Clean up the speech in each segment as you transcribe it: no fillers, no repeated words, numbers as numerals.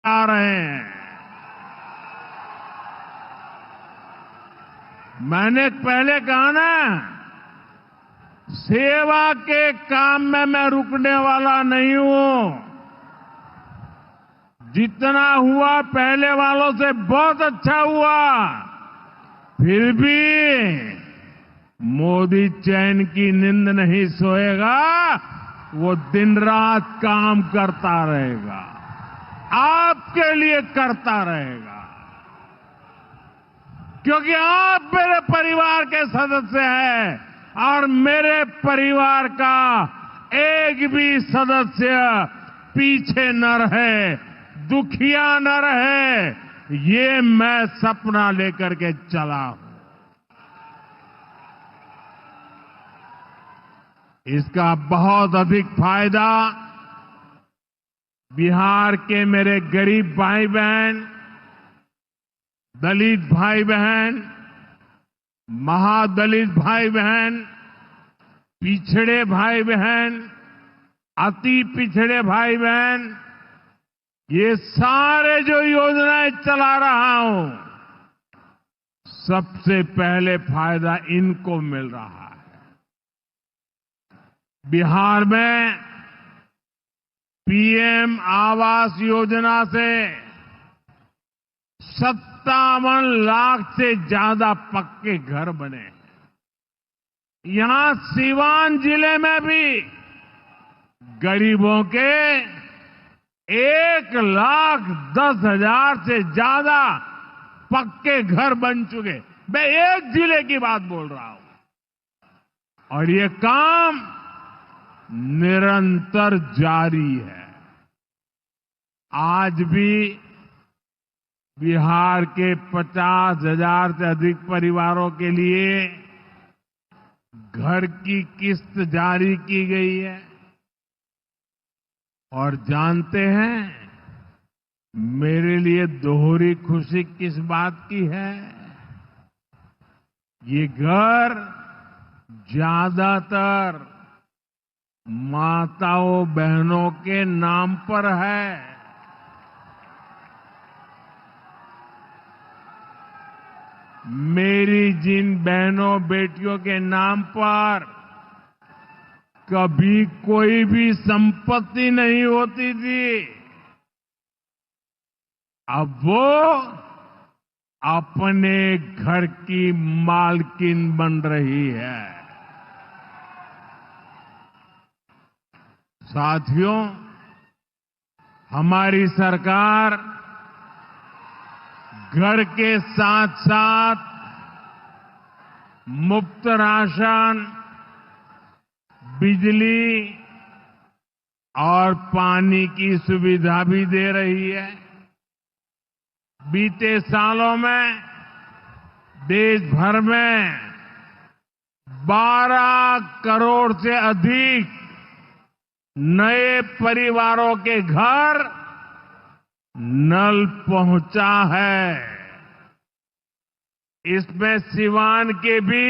आ रहे हैं। मैंने पहले कहा ना, सेवा के काम में मैं रुकने वाला नहीं हूं। जितना हुआ पहले वालों से बहुत अच्छा हुआ, फिर भी मोदी चैन की नींद नहीं सोएगा, वो दिन रात काम करता रहेगा, आपके लिए करता रहेगा, क्योंकि आप मेरे परिवार के सदस्य हैं और मेरे परिवार का एक भी सदस्य पीछे न रहे, दुखिया न रहे, ये मैं सपना लेकर के चला हूं। इसका बहुत अधिक फायदा बिहार के मेरे गरीब भाई बहन, दलित भाई बहन, महादलित भाई बहन, पिछड़े भाई बहन, अति पिछड़े भाई बहन, ये सारे जो योजनाएं चला रहा हूं, सबसे पहले फायदा इनको मिल रहा है। बिहार में पीएम आवास योजना से 57 लाख से ज्यादा पक्के घर बने हैं। यहां सीवान जिले में भी गरीबों के 1,10,000 से ज्यादा पक्के घर बन चुके। मैं एक जिले की बात बोल रहा हूं, और ये काम निरंतर जारी है। आज भी बिहार के 50,000 से अधिक परिवारों के लिए घर की किस्त जारी की गई है। और जानते हैं, मेरे लिए दोहरी खुशी किस बात की है? ये घर ज्यादातर माताओं बहनों के नाम पर है। मेरी जिन बहनों बेटियों के नाम पर कभी कोई भी संपत्ति नहीं होती थी, अब वो अपने घर की मालकिन बन रही है। साथियों, हमारी सरकार घर के साथ साथ मुफ्त राशन, बिजली और पानी की सुविधा भी दे रही है। बीते सालों में देश भर में 12 करोड़ से अधिक नए परिवारों के घर नल पहुंचा है। इसमें सिवान के भी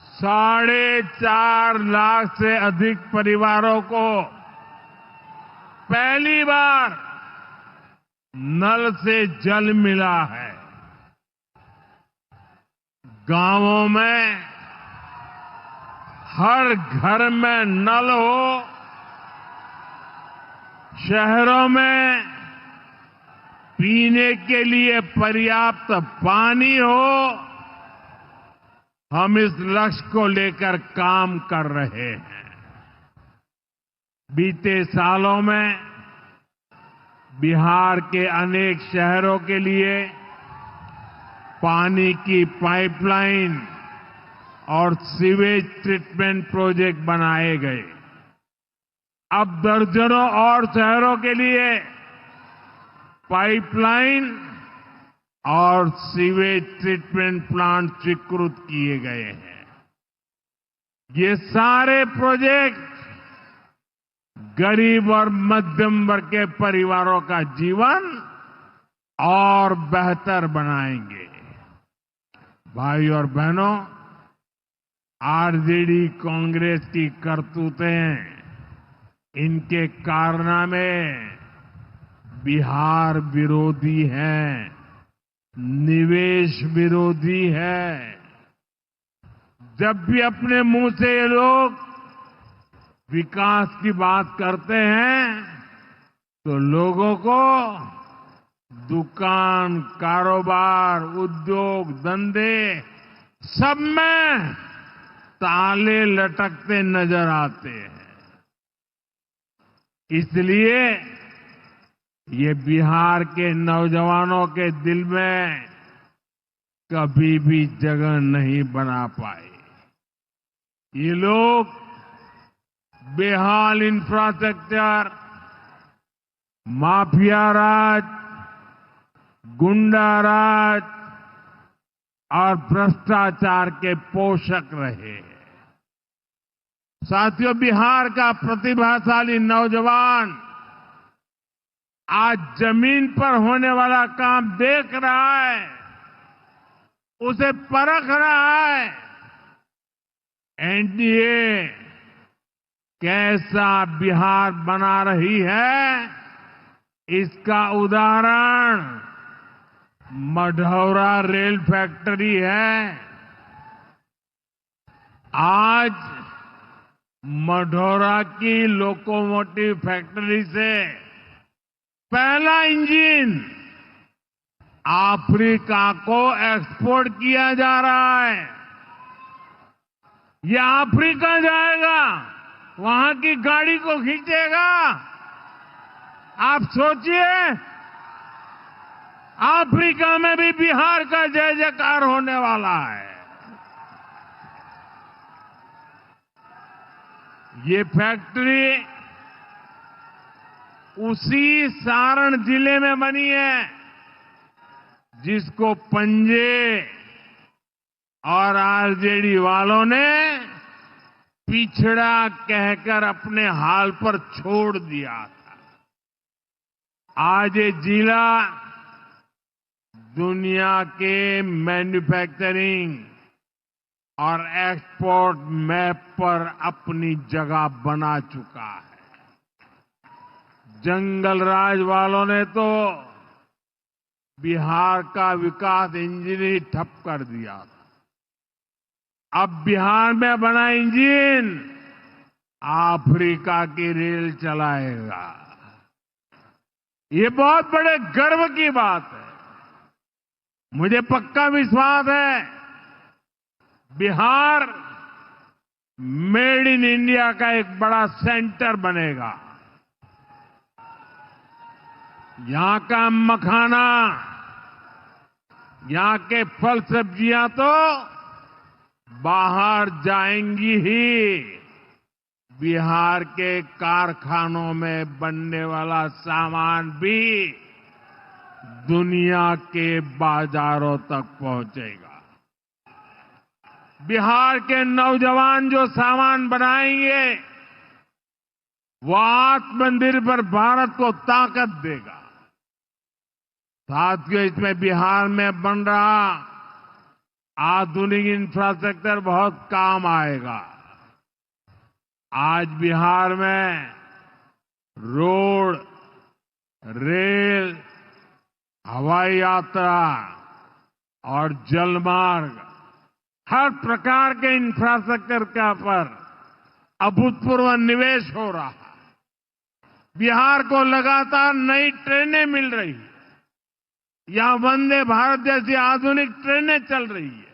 4.5 लाख से अधिक परिवारों को पहली बार नल से जल मिला है। गांवों में हर घर में नल हो, शहरों में पीने के लिए पर्याप्त पानी हो, हम इस लक्ष्य को लेकर काम कर रहे हैं। बीते सालों में बिहार के अनेक शहरों के लिए पानी की पाइपलाइन और सीवेज ट्रीटमेंट प्रोजेक्ट बनाए गए। अब दर्जनों और शहरों के लिए पाइपलाइन और सीवेज ट्रीटमेंट प्लांट स्वीकृत किए गए हैं। ये सारे प्रोजेक्ट गरीब और मध्यम वर्ग के परिवारों का जीवन और बेहतर बनाएंगे। भाई और बहनों, आरजेडी कांग्रेस की करतूतें, इनके कारनामे बिहार विरोधी है, निवेश विरोधी है। जब भी अपने मुंह से ये लोग विकास की बात करते हैं तो लोगों को दुकान, कारोबार, उद्योग, धंधे सब में ताले लटकते नजर आते हैं। इसलिए ये बिहार के नौजवानों के दिल में कभी भी जगह नहीं बना पाए। ये लोग बेहाल इंफ्रास्ट्रक्चर, माफिया राज, गुंडा राज और भ्रष्टाचार के पोषक रहे हैं। साथियों, बिहार का प्रतिभाशाली नौजवान आज जमीन पर होने वाला काम देख रहा है, उसे परख रहा है। एनडीए कैसा बिहार बना रही है, इसका उदाहरण मढ़ौरा रेल फैक्ट्री है। आज मढ़ौरा की लोकोमोटिव फैक्ट्री से पहला इंजन अफ्रीका को एक्सपोर्ट किया जा रहा है। यह अफ्रीका जाएगा, वहां की गाड़ी को खींचेगा। आप सोचिए, अफ्रीका में भी बिहार का जय जयकार होने वाला है। ये फैक्ट्री उसी सारण जिले में बनी है जिसको पंजे और आरजेडी वालों ने पिछड़ा कहकर अपने हाल पर छोड़ दिया था। आज ये जिला दुनिया के मैन्युफैक्चरिंग और एक्सपोर्ट मैप पर अपनी जगह बना चुका है। जंगल राज वालों ने तो बिहार का विकास इंजन ही ठप कर दिया था। अब बिहार में बना इंजन अफ्रीका की रेल चलाएगा। ये बहुत बड़े गर्व की बात है। मुझे पक्का विश्वास है बिहार मेड इन इंडिया का एक बड़ा सेंटर बनेगा। यहां का मखाना, यहां के फल सब्जियां तो बाहर जाएंगी ही। बिहार के कारखानों में बनने वाला सामान भी दुनिया के बाजारों तक पहुंचेगा। बिहार के नौजवान जो सामान बनाएंगे वो आत्मनिर्भर भारत को ताकत देगा। साथियों, इसमें बिहार में बन रहा आधुनिक इंफ्रास्ट्रक्चर बहुत काम आएगा। आज बिहार में रोड, रेल, हवाई यात्रा और जलमार्ग, हर प्रकार के इंफ्रास्ट्रक्चर का पर अभूतपूर्व निवेश हो रहा है। बिहार को लगातार नई ट्रेनें मिल रही है। यहां वंदे भारत जैसी आधुनिक ट्रेनें चल रही है।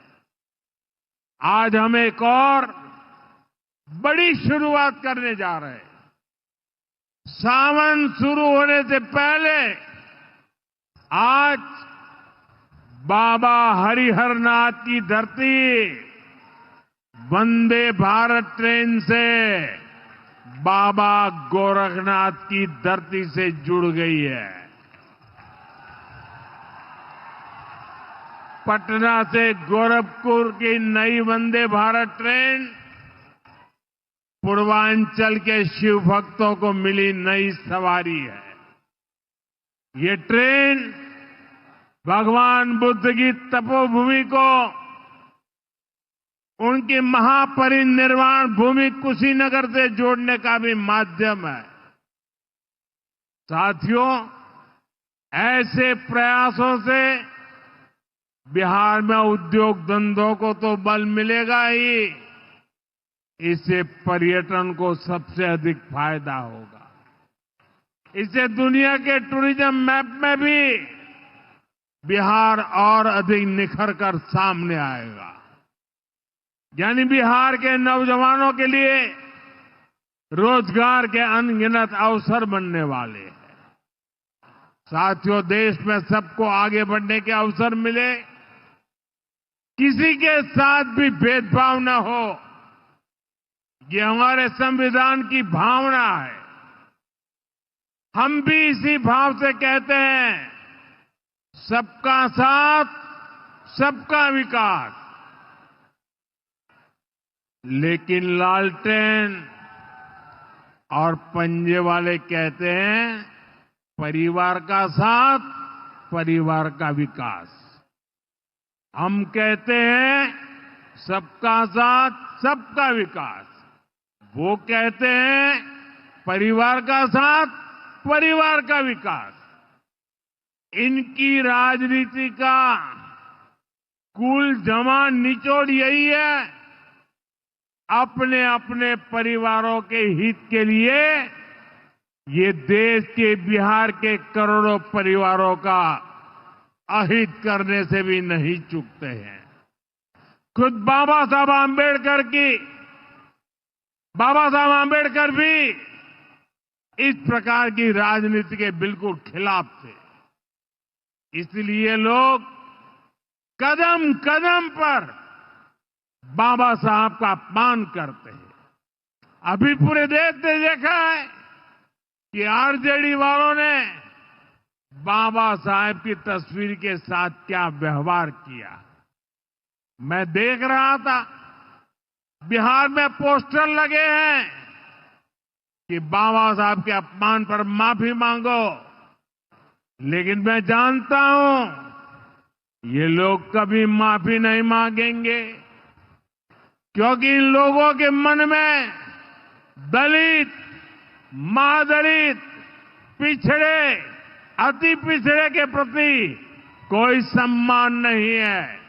आज हम एक और बड़ी शुरुआत करने जा रहे हैं। सावन शुरू होने से पहले आज बाबा हरिहर नाथ की धरती वंदे भारत ट्रेन से बाबा गोरखनाथ की धरती से जुड़ गई है। पटना से गोरखपुर की नई वंदे भारत ट्रेन पूर्वांचल के शिव भक्तों को मिली नई सवारी है। ये ट्रेन भगवान बुद्ध की तपोभूमि को उनकी महापरिनिर्वाण भूमि कुशीनगर से जोड़ने का भी माध्यम है। साथियों, ऐसे प्रयासों से बिहार में उद्योग धंधों को तो बल मिलेगा ही, इससे पर्यटन को सबसे अधिक फायदा होगा। इससे दुनिया के टूरिज्म मैप में भी बिहार और अधिक निखर कर सामने आएगा। यानी बिहार के नौजवानों के लिए रोजगार के अनगिनत अवसर बनने वाले हैं। साथियों, देश में सबको आगे बढ़ने के अवसर मिले, किसी के साथ भी भेदभाव न हो, ये हमारे संविधान की भावना है। हम भी इसी भाव से कहते हैं, सबका साथ, सबका विकास। लेकिन लालटेन और पंजे वाले कहते हैं, परिवार का साथ, परिवार का विकास। हम कहते हैं, सबका साथ, सबका विकास। वो कहते हैं, परिवार का साथ, परिवार का विकास। इनकी राजनीति का कुल जमा निचोड़ यही है, अपने अपने परिवारों के हित के लिए ये देश के बिहार के करोड़ों परिवारों का अहित करने से भी नहीं चूकते हैं। खुद बाबा साहब आंबेडकर भी इस प्रकार की राजनीति के बिल्कुल खिलाफ थे। इसलिए लोग कदम कदम पर बाबा साहब का अपमान करते हैं। अभी पूरे देश ने देखा है कि आरजेडी वालों ने बाबा साहब की तस्वीर के साथ क्या व्यवहार किया। मैं देख रहा था, बिहार में पोस्टर लगे हैं कि बाबा साहब के अपमान पर माफी मांगो। लेकिन मैं जानता हूं ये लोग कभी माफी नहीं मांगेंगे, क्योंकि इन लोगों के मन में दलित, महादलित, पिछड़े, अति पिछड़े के प्रति कोई सम्मान नहीं है।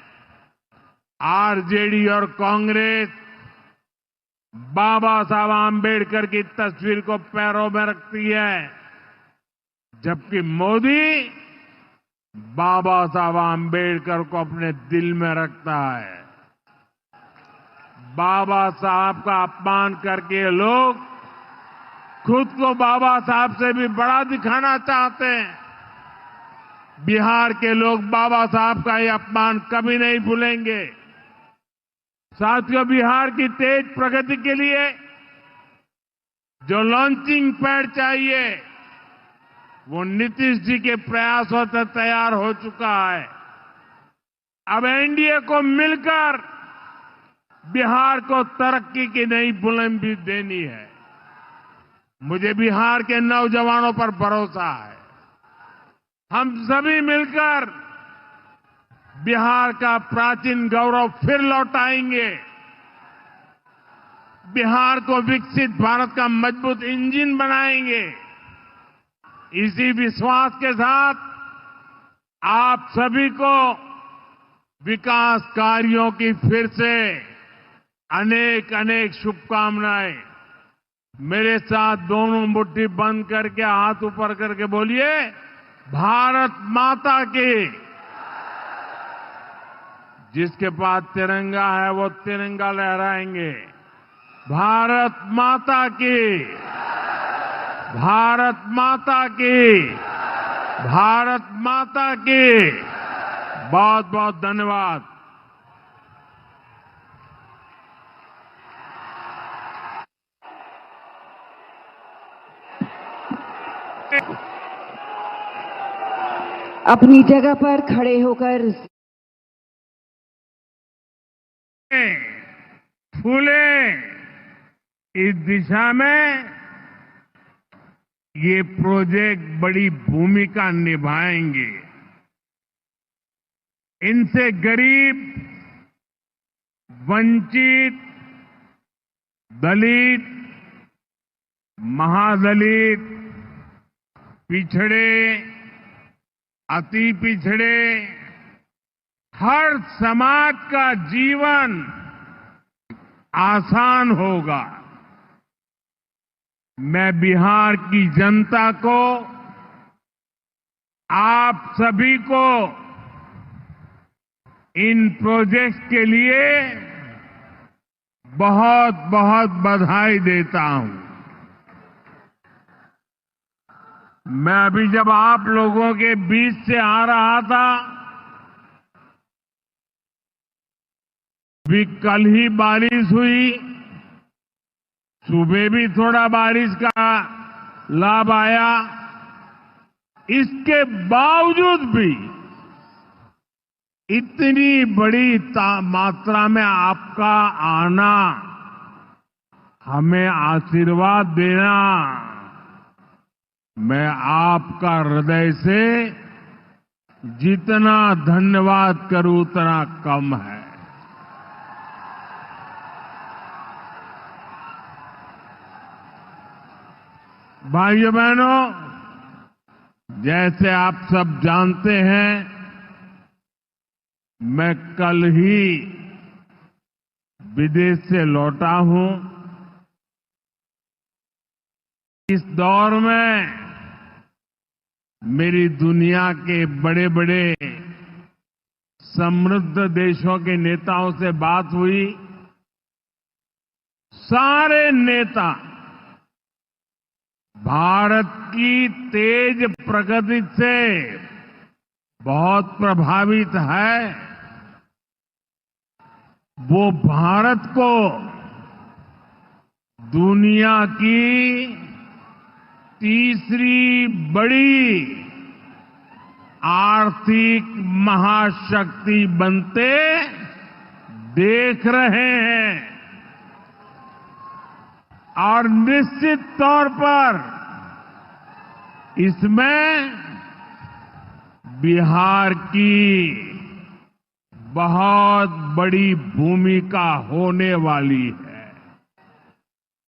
आरजेडी और कांग्रेस बाबा साहब आंबेडकर की तस्वीर को पैरों में रखती है, जबकि मोदी बाबा साहब आंबेडकर को अपने दिल में रखता है। बाबा साहब का अपमान करके लोग खुद को बाबा साहब से भी बड़ा दिखाना चाहते हैं। बिहार के लोग बाबा साहब का ये अपमान कभी नहीं भूलेंगे। साथियों, बिहार की तेज प्रगति के लिए जो लॉन्चिंग पैड चाहिए वो नीतीश जी के प्रयासों से तैयार हो चुका है। अब एनडीए को मिलकर बिहार को तरक्की की नई बुलंदी देनी है। मुझे बिहार के नौजवानों पर भरोसा है। हम सभी मिलकर बिहार का प्राचीन गौरव फिर लौटाएंगे। बिहार को विकसित भारत का मजबूत इंजन बनाएंगे। इसी विश्वास के साथ आप सभी को विकास कार्यों की फिर से अनेक अनेक शुभकामनाएं। मेरे साथ दोनों मुट्ठी बंद करके हाथ ऊपर करके बोलिए, भारत माता की। जिसके पास तिरंगा है वो तिरंगा लहराएंगे। भारत माता की, भारत माता की, भारत माता की। बहुत बहुत धन्यवाद। अपनी जगह पर खड़े होकर फूले इस दिशा में ये प्रोजेक्ट बड़ी भूमिका निभाएंगे। इनसे गरीब, वंचित, दलित, महादलित, पिछड़े, अति पिछड़े हर समाज का जीवन आसान होगा। मैं बिहार की जनता को, आप सभी को इन प्रोजेक्ट्स के लिए बहुत बहुत बधाई देता हूं। मैं अभी जब आप लोगों के बीच से आ रहा था, भी कल ही बारिश हुई, सुबह भी थोड़ा बारिश का लाभ आया। इसके बावजूद भी इतनी बड़ी मात्रा में आपका आना, हमें आशीर्वाद देना, मैं आपका हृदय से जितना धन्यवाद करूं उतना कम है। भाइयों बहनों, जैसे आप सब जानते हैं, मैं कल ही विदेश से लौटा हूं। इस दौर में मेरी दुनिया के बड़े बड़े समृद्ध देशों के नेताओं से बात हुई। सारे नेता भारत की तेज प्रगति से बहुत प्रभावित है। वो भारत को दुनिया की तीसरी बड़ी आर्थिक महाशक्ति बनते देख रहे हैं और निश्चित तौर पर इसमें बिहार की बहुत बड़ी भूमिका होने वाली है।